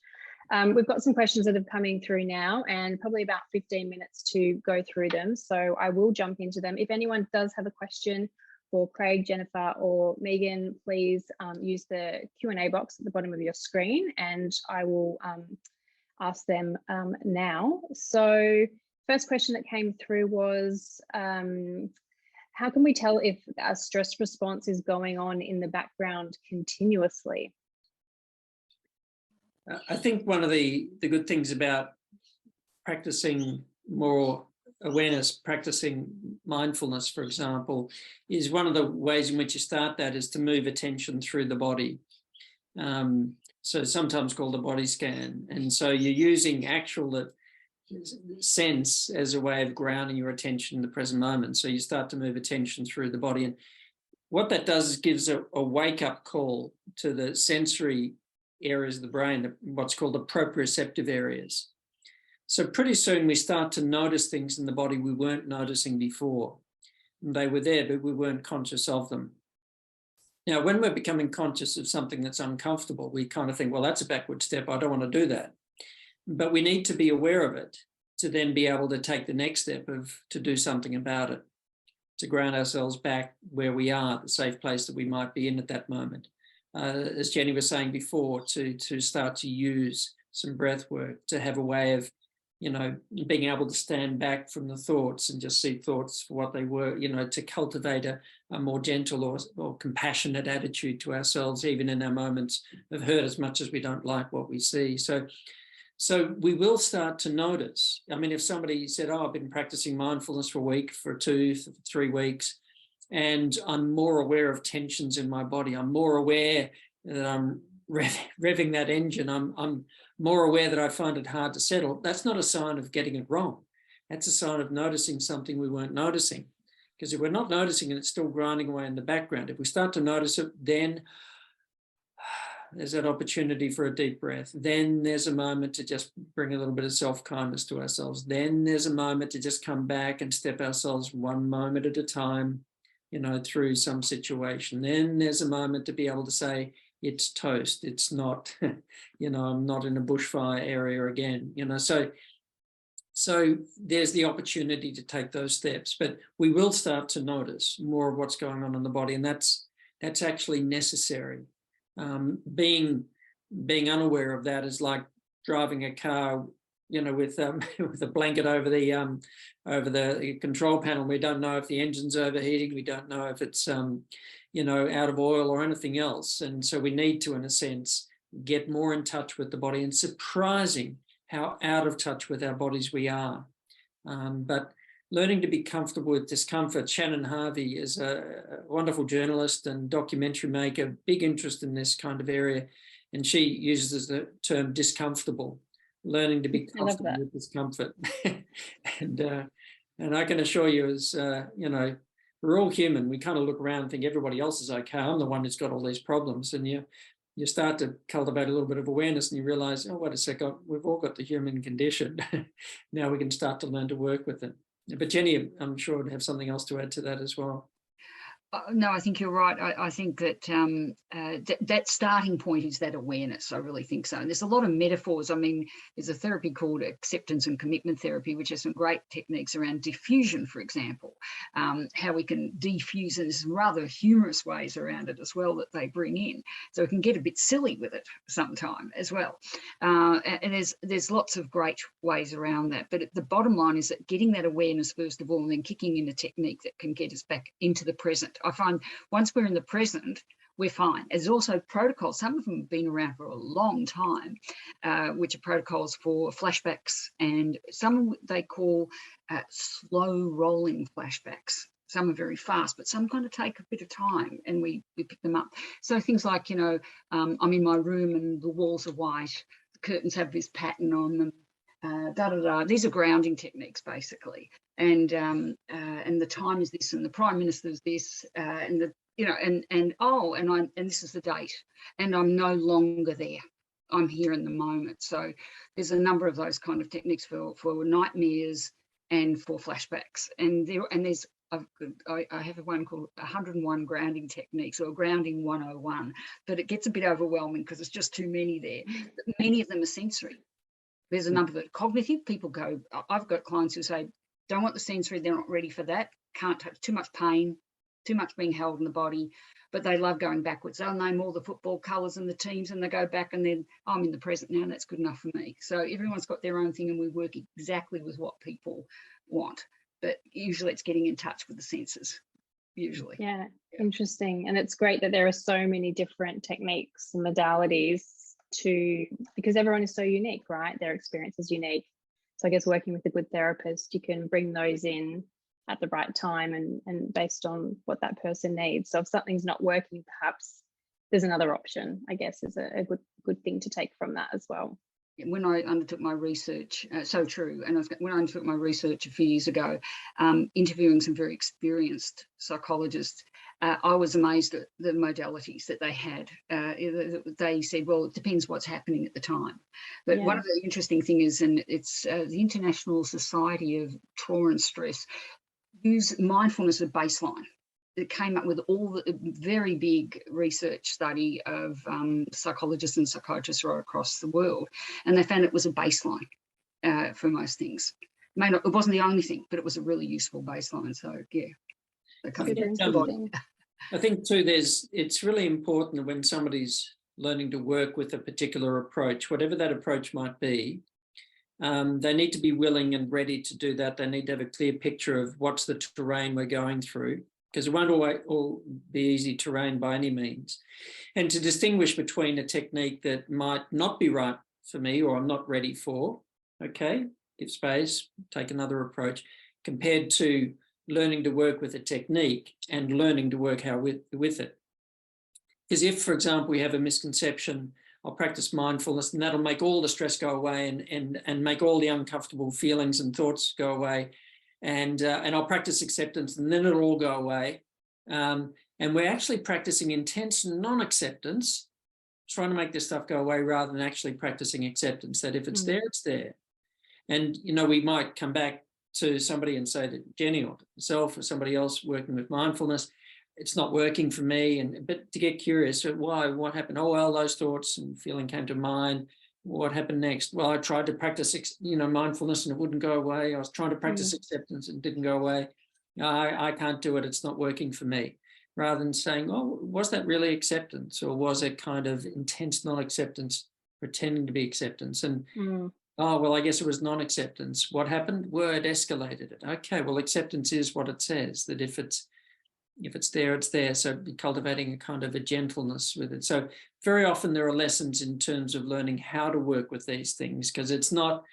Speaker 1: We've got some questions that are coming through now, and probably about 15 minutes to go through them. So I will jump into them. If anyone does have a question for Craig, Jennifer, or Megan, please use the Q&A box at the bottom of your screen, and I will ask them now. So first question that came through was, how can we tell if a stress response is going on in the background continuously?
Speaker 2: I think one of the good things about practicing more awareness, practicing mindfulness, for example, is one of the ways in which you start that is to move attention through the body. So sometimes called a body scan. And so you're using actual sense as a way of grounding your attention in the present moment. So you start to move attention through the body. And what that does is gives a wake-up call to the sensory areas of the brain, what's called the proprioceptive areas. So pretty soon we start to notice things in the body we weren't noticing before. And they were there, but we weren't conscious of them. Now, when we're becoming conscious of something that's uncomfortable, we kind of think, well, that's a backward step. I don't want to do that. But we need to be aware of it to then be able to take the next step to do something about it, to ground ourselves back where we are, the safe place that we might be in at that moment. As Jenny was saying before, to start to use some breath work, to have a way of, you know, being able to stand back from the thoughts and just see thoughts for what they were, you know, to cultivate a more gentle or compassionate attitude to ourselves, even in our moments of hurt, as much as we don't like what we see. So we will start to notice. I mean, if somebody said, oh, I've been practicing mindfulness for a week, for 2, 3 weeks, and I'm more aware of tensions in my body, I'm more aware that I'm revving that engine, I'm more aware that I find it hard to settle, that's not a sign of getting it wrong. That's a sign of noticing something we weren't noticing. Because if we're not noticing it, it's still grinding away in the background. If we start to notice it, then there's that opportunity for a deep breath. Then there's a moment to just bring a little bit of self-kindness to ourselves. Then there's a moment to just come back and step ourselves one moment at a time, you know, through some situation. Then there's a moment to be able to say, it's toast. It's not, you know, I'm not in a bushfire area again, you know. So there's the opportunity to take those steps, but we will start to notice more of what's going on in the body, and that's actually necessary. Being unaware of that is like driving a car, you know, with a blanket over the control panel. We don't know if the engine's overheating. We don't know if it's you know, out of oil or anything else. And so we need to, in a sense, get more in touch with the body. And surprising how out of touch with our bodies we are. But learning to be comfortable with discomfort. Shannon Harvey is a wonderful journalist and documentary maker, big interest in this kind of area. And she uses the term discomfortable, learning to be comfortable with discomfort. And I can assure you, as you know, we're all human. We kind of look around and think everybody else is okay. I'm the one who's got all these problems. And you start to cultivate a little bit of awareness and you realize, oh, wait a second, we've all got the human condition. Now we can start to learn to work with it. But Jenny, I'm sure would have something else to add to that as well.
Speaker 3: No, I think you're right. I think that that starting point is that awareness. I really think so. And there's a lot of metaphors. I mean, there's a therapy called acceptance and commitment therapy, which has some great techniques around diffusion, for example, how we can diffuse, and there's some rather humorous ways around it as well that they bring in. So we can get a bit silly with it sometime as well. And there's lots of great ways around that. But the bottom line is that getting that awareness, first of all, and then kicking in a technique that can get us back into the present. I find once we're in the present, we're fine. There's also protocols, some of them have been around for a long time, which are protocols for flashbacks, and some they call slow rolling flashbacks. Some are very fast, but some kind of take a bit of time, and we pick them up. So things like, you know, I'm in my room and the walls are white, the curtains have this pattern on them, These are grounding techniques, basically. And the time is this, and the Prime Minister's this, and the, you know, and this is the date, and I'm no longer there. I'm here in the moment. So there's a number of those kind of techniques for nightmares and for flashbacks. And there's I have one called 101 grounding techniques, or grounding 101, but it gets a bit overwhelming because it's just too many there. But many of them are sensory. There's a number that are cognitive. People go, I've got clients who say, don't want the sensory, they're not ready for that, can't touch, too much pain, too much being held in the body, but they love going backwards. They'll name all the football colours and the teams, and they go back, and then I'm in the present now, and that's good enough for me. So everyone's got their own thing, and we work exactly with what people want. But usually it's getting in touch with the senses, usually.
Speaker 1: Yeah, interesting. And it's great that there are so many different techniques and modalities because everyone is so unique, right? Their experience is unique. So I guess working with a good therapist, you can bring those in at the right time and based on what that person needs. So if something's not working, perhaps there's another option, I guess, is a good thing to take from that as well.
Speaker 3: When I undertook my research, so true, and when I undertook my research a few years ago, interviewing some very experienced psychologists, I was amazed at the modalities that they had. They said, well, it depends what's happening at the time. But one of the interesting things is, and it's the International Society of Trauma and Stress, use mindfulness as a baseline. It came up with all the very big research study of psychologists and psychiatrists right across the world, and they found it was a baseline for most things. It wasn't the only thing, but it was a really useful baseline. So yeah,
Speaker 2: I think too, it's really important that when somebody's learning to work with a particular approach, whatever that approach might be, they need to be willing and ready to do that. They need to have a clear picture of what's the terrain we're going through, because it won't all be easy terrain by any means. And to distinguish between a technique that might not be right for me or I'm not ready for, okay, give space, take another approach, compared to learning to work with a technique and learning to work with it. Because if, for example, we have a misconception, I'll practice mindfulness and that'll make all the stress go away and make all the uncomfortable feelings and thoughts go away. And I'll practice acceptance and then it'll all go away. And we're actually practicing intense non-acceptance, trying to make this stuff go away rather than actually practicing acceptance, that if it's there, it's there. And, you know, we might come back to somebody and say to Jenny or myself or somebody else working with mindfulness, it's not working for me. But to get curious, why, what happened? Oh, well, those thoughts and feeling came to mind. What happened next? Well, I tried to practice, mindfulness and it wouldn't go away. I was trying to practice acceptance and it didn't go away. I can't do it. It's not working for me. Rather than saying, oh, was that really acceptance? Or was it kind of intense non-acceptance, pretending to be acceptance? And, oh, well, I guess it was non-acceptance. What happened? Word escalated it. Okay, well, acceptance is what it says, that if it's there, it's there. So be cultivating a kind of a gentleness with it. So very often there are lessons in terms of learning how to work with these things, because it's not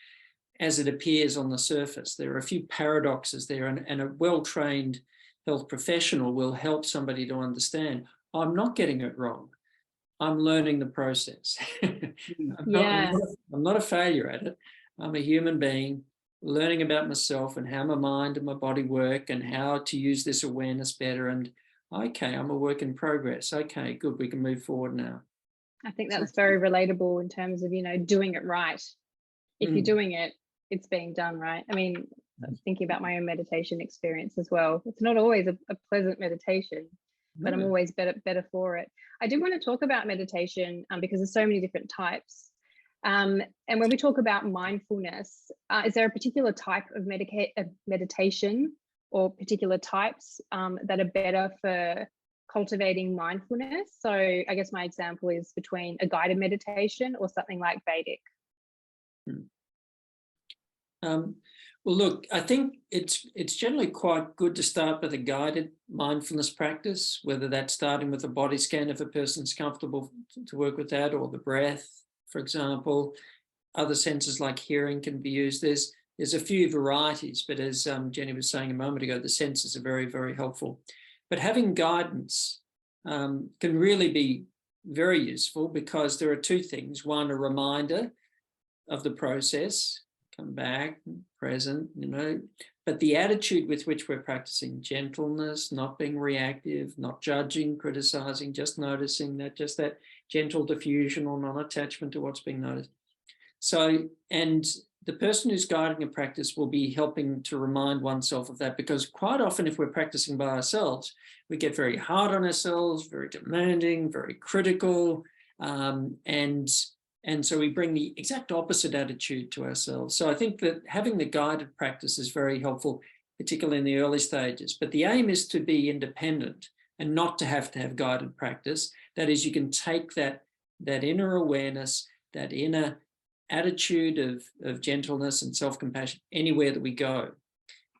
Speaker 2: as it appears on the surface. There are a few paradoxes there, and a well-trained health professional will help somebody to understand, I'm not getting it wrong. I'm learning the process. I'm not a failure at it. I'm a human being learning about myself and how my mind and my body work and how to use this awareness better. And okay, I'm a work in progress. Okay, good, we can move forward now.
Speaker 1: I think that's very relatable in terms of, doing it right. If you're doing it, it's being done right. I mean, thinking about my own meditation experience as well. It's not always a pleasant meditation. but I'm always better for it. I do want to talk about meditation because there's so many different types. And when we talk about mindfulness, is there a particular type of meditation or particular types that are better for cultivating mindfulness? So I guess my example is between a guided meditation or something like Vedic.
Speaker 2: Well, look, I think it's generally quite good to start with a guided mindfulness practice, whether that's starting with a body scan if a person's comfortable to work with that, or the breath, for example. Other senses like hearing can be used. There's a few varieties, but as Jenny was saying a moment ago, the senses are very, very helpful. But having guidance can really be very useful because there are two things. One, a reminder of the process, come back, present, but the attitude with which we're practicing, gentleness, not being reactive, not judging, criticizing, just noticing that, just that gentle diffusion or non-attachment to what's being noticed. So, and the person who's guiding a practice will be helping to remind oneself of that, because quite often if we're practicing by ourselves, we get very hard on ourselves, very demanding, very critical, and so we bring the exact opposite attitude to ourselves. So I think that having the guided practice is very helpful, particularly in the early stages. But the aim is to be independent and not to have guided practice. That is, you can take that inner awareness, that inner attitude of gentleness and self-compassion anywhere that we go.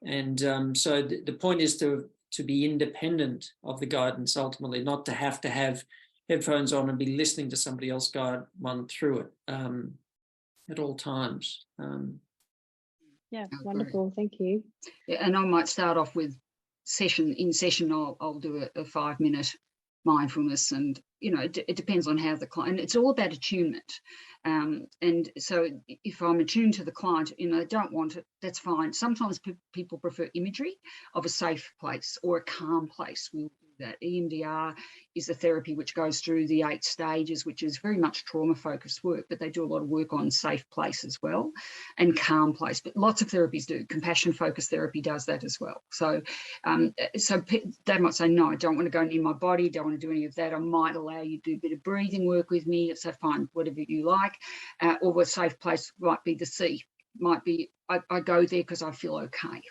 Speaker 2: And so the point is to be independent of the guidance ultimately, not to have headphones on and be listening to somebody else guide one through it at all times.
Speaker 1: Yeah, wonderful. Thank you.
Speaker 3: Yeah, and I might start off with in session I'll do a 5-minute mindfulness, and it depends on how the client, it's all about attunement. And so if I'm attuned to the client, they don't want it, that's fine. Sometimes people prefer imagery of a safe place or a calm place. We'll do that. EMDR is a therapy which goes through the 8 stages, which is very much trauma-focused work, but they do a lot of work on safe place as well and calm place. But lots of therapies do. Compassion-focused therapy does that as well. So, they might say, no, I don't want to go near my body, don't want to do any of that. I might allow you to do a bit of breathing work with me. So fine, whatever you like. Or a safe place might be the sea. Might be I go there because I feel okay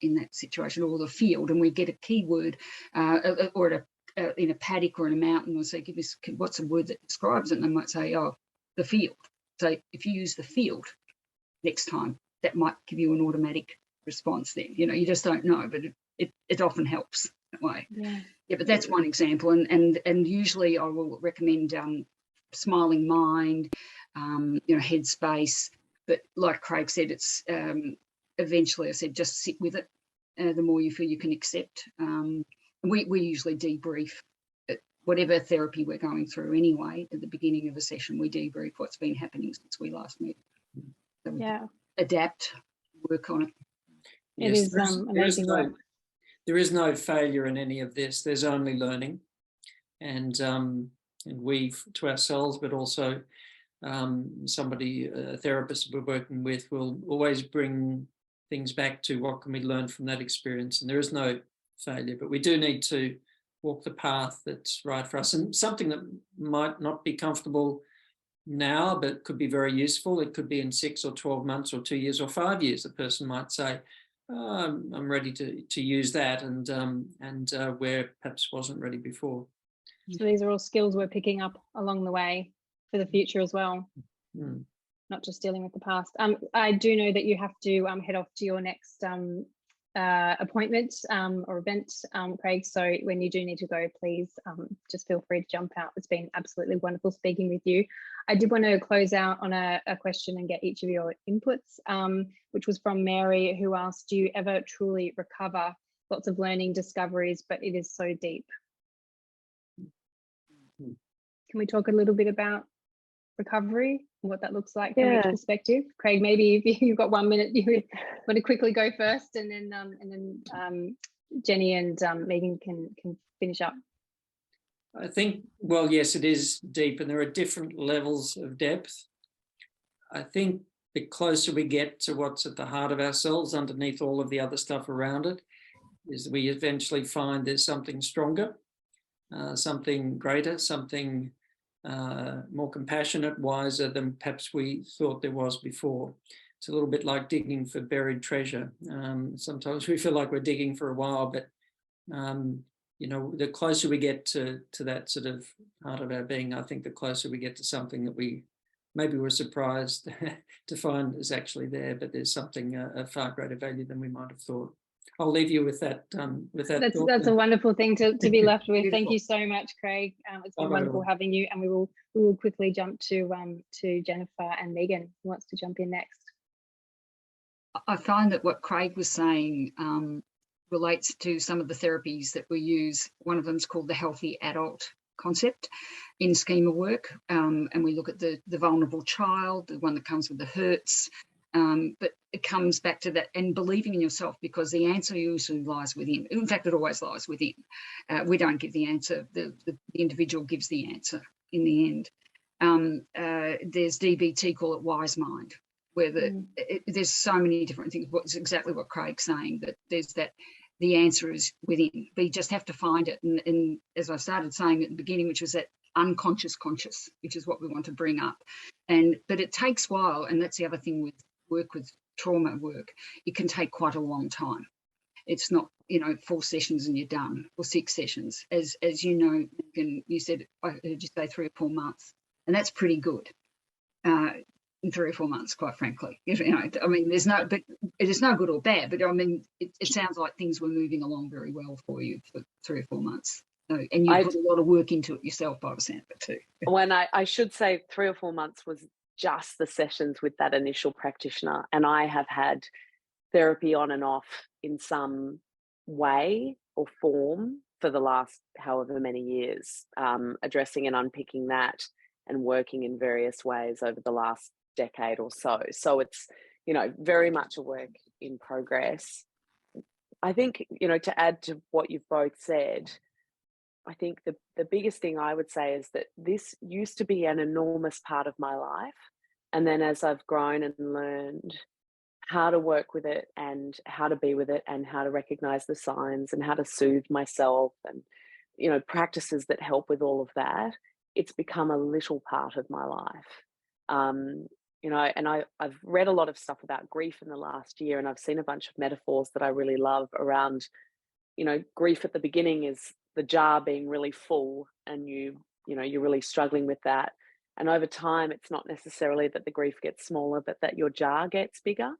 Speaker 3: in that situation, or the field, and we get a keyword or in a paddock or in a mountain, we'll say, give us what's a word that describes it, and they might say, oh, the field. So if you use the field next time, that might give you an automatic response then. You just don't know, but it often helps that way. Yeah, but that's one example, and usually I will recommend smiling mind, headspace. But like Craig said, it's eventually, I said, just sit with it. The more you feel you can accept. We usually debrief whatever therapy we're going through anyway. At the beginning of a session, we debrief what's been happening since we last met. So adapt, work on it.
Speaker 1: It is amazing work.
Speaker 2: There is no failure in any of this. There's only learning, and we to ourselves, but also a therapist we're working with will always bring things back to what can we learn from that experience. And there is no failure, but we do need to walk the path that's right for us, and something that might not be comfortable now but could be very useful. It could be in 6 or 12 months or 2 years or 5 years. The person might say, I'm ready to use that, and where perhaps wasn't ready before.
Speaker 1: So these are all skills we're picking up along the way for the future as well, not just dealing with the past. I do know that you have to head off to your next appointment or event, Craig, so when you do need to go, please just feel free to jump out. It's been absolutely wonderful speaking with you. I did want to close out on a question and get each of your inputs, which was from Mary, who asked, do you ever truly recover? Lots of learning, discoveries, but it is so deep. Can we talk a little bit about recovery and what that looks like from each perspective? Craig, maybe if you've got 1 minute, you want to quickly go first, and then Jenny and Megan can finish up.
Speaker 2: I think, well, yes, it is deep, and there are different levels of depth. I think the closer we get to what's at the heart of ourselves, underneath all of the other stuff around it, is we eventually find there's something stronger. something greater, something more compassionate, wiser than perhaps we thought there was before. It's a little bit like digging for buried treasure. Sometimes we feel like we're digging for a while, but you know, the closer we get to that sort of part of our being, I think the closer we get to something that we maybe were surprised to find is actually there, but there's something of far greater value than we might have thought. I'll leave you with that.
Speaker 1: That's a wonderful thing to be left with. Thank
Speaker 3: Beautiful.
Speaker 1: you so much, Craig. It's been
Speaker 2: Bye-bye.
Speaker 1: wonderful having you, and we will quickly jump to Jennifer and Megan, who wants to jump in next.
Speaker 3: I find that what Craig was saying relates to some of the therapies that we use. One of them is called the healthy adult concept in schema work, and we look at the vulnerable child, the one that comes with the hurts, but it comes back to that and believing in yourself, because the answer usually lies within. In fact, it always lies within. We don't give the answer, the individual gives the answer in the end. There's DBT, call it wise mind, where there's so many different things. It's exactly what Craig's saying, that there's that the answer is within, but you just have to find it. And as I started saying at the beginning, which was that unconscious conscious, which is what we want to bring up. But it takes a while, and that's the other thing with trauma work. It can take quite a long time. It's not, 4 sessions and you're done, or 6 sessions. As you know, you said, I heard you say 3 or 4 months, and that's pretty good. In 3 or 4 months, quite frankly, I mean, there's no, but it is no good or bad. But I mean, it sounds like things were moving along very well for you for 3 or 4 months. So, and you put a lot of work into it yourself, by the sound of it too.
Speaker 4: When I should say 3 or 4 months was just the sessions with that initial practitioner, and I have had therapy on and off in some way or form for the last however many years, addressing and unpicking that and working in various ways over the last decade or so. So it's, very much a work in progress. I think, to add to what you've both said, I think the biggest thing I would say is that this used to be an enormous part of my life. And then as I've grown and learned how to work with it and how to be with it and how to recognize the signs and how to soothe myself and, practices that help with all of that, it's become a little part of my life. And I've read a lot of stuff about grief in the last year, and I've seen a bunch of metaphors that I really love around, grief at the beginning is the jar being really full and you're really struggling with that. And over time, it's not necessarily that the grief gets smaller, but that your jar gets bigger.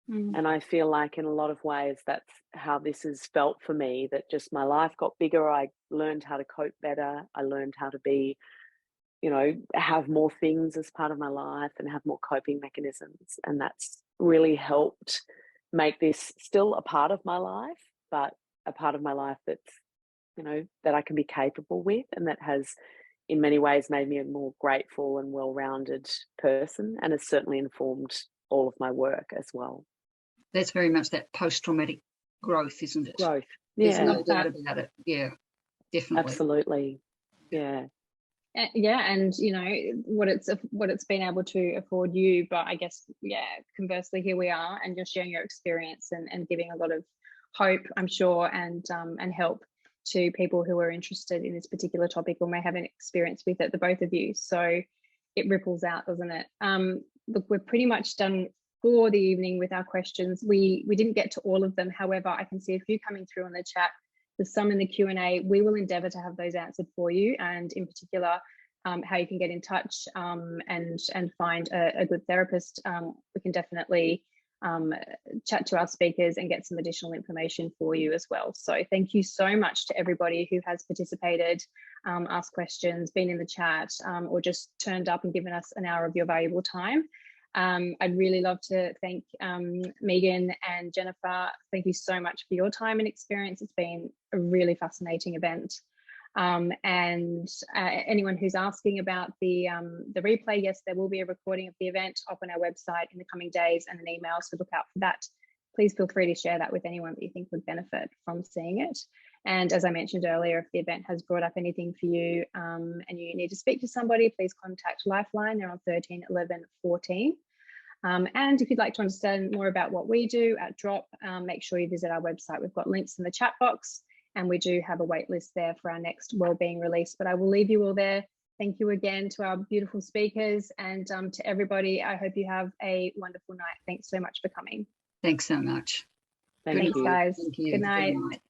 Speaker 4: And I feel like in a lot of ways, that's how this has felt for me, that just my life got bigger. I learned how to cope better. I learned how to be, have more things as part of my life and have more coping mechanisms. And that's really helped make this still a part of my life, but a part of my life that's, that I can be capable with, and that has in many ways made me a more grateful and well-rounded person, and has certainly informed all of my work as well.
Speaker 3: That's very much that post-traumatic growth, isn't it?
Speaker 4: Growth.
Speaker 3: There's
Speaker 4: Yeah.
Speaker 3: no doubt about it. Yeah, definitely.
Speaker 4: Absolutely. Yeah.
Speaker 1: Yeah, and what it's been able to afford you, but I guess conversely, here we are, and you're sharing your experience and giving a lot of hope, I'm sure, and help to people who are interested in this particular topic or may have an experience with it, the both of you. So it ripples out, doesn't it? Look, we're pretty much done for the evening with our questions. We didn't get to all of them. However, I can see a few coming through on the chat. There's some in the Q&A. We will endeavour to have those answered for you, and in particular, how you can get in touch and find a good therapist. We can definitely chat to our speakers and get some additional information for you as well. So thank you so much to everybody who has participated, asked questions, been in the chat, or just turned up and given us an hour of your valuable time. I'd really love to thank Megan and Jennifer. Thank you so much for your time and experience. It's been a really fascinating event. And anyone who's asking about the replay, yes, there will be a recording of the event up on our website in the coming days and an email, so look out for that. Please feel free to share that with anyone that you think would benefit from seeing it. And as I mentioned earlier, if the event has brought up anything for you and you need to speak to somebody, please contact Lifeline. They're on 13 11 14. And if you'd like to understand more about what we do at Drop, make sure you visit our website. We've got links in the chat box. And we do have a wait list there for our next wellbeing release, but I will leave you all there. Thank you again to our beautiful speakers, and to everybody. I hope you have a wonderful night. Thanks so much for coming.
Speaker 3: Thanks so much.
Speaker 4: Thank you.
Speaker 1: Thanks, guys.
Speaker 3: Thank you.
Speaker 1: Good night.
Speaker 3: Good night.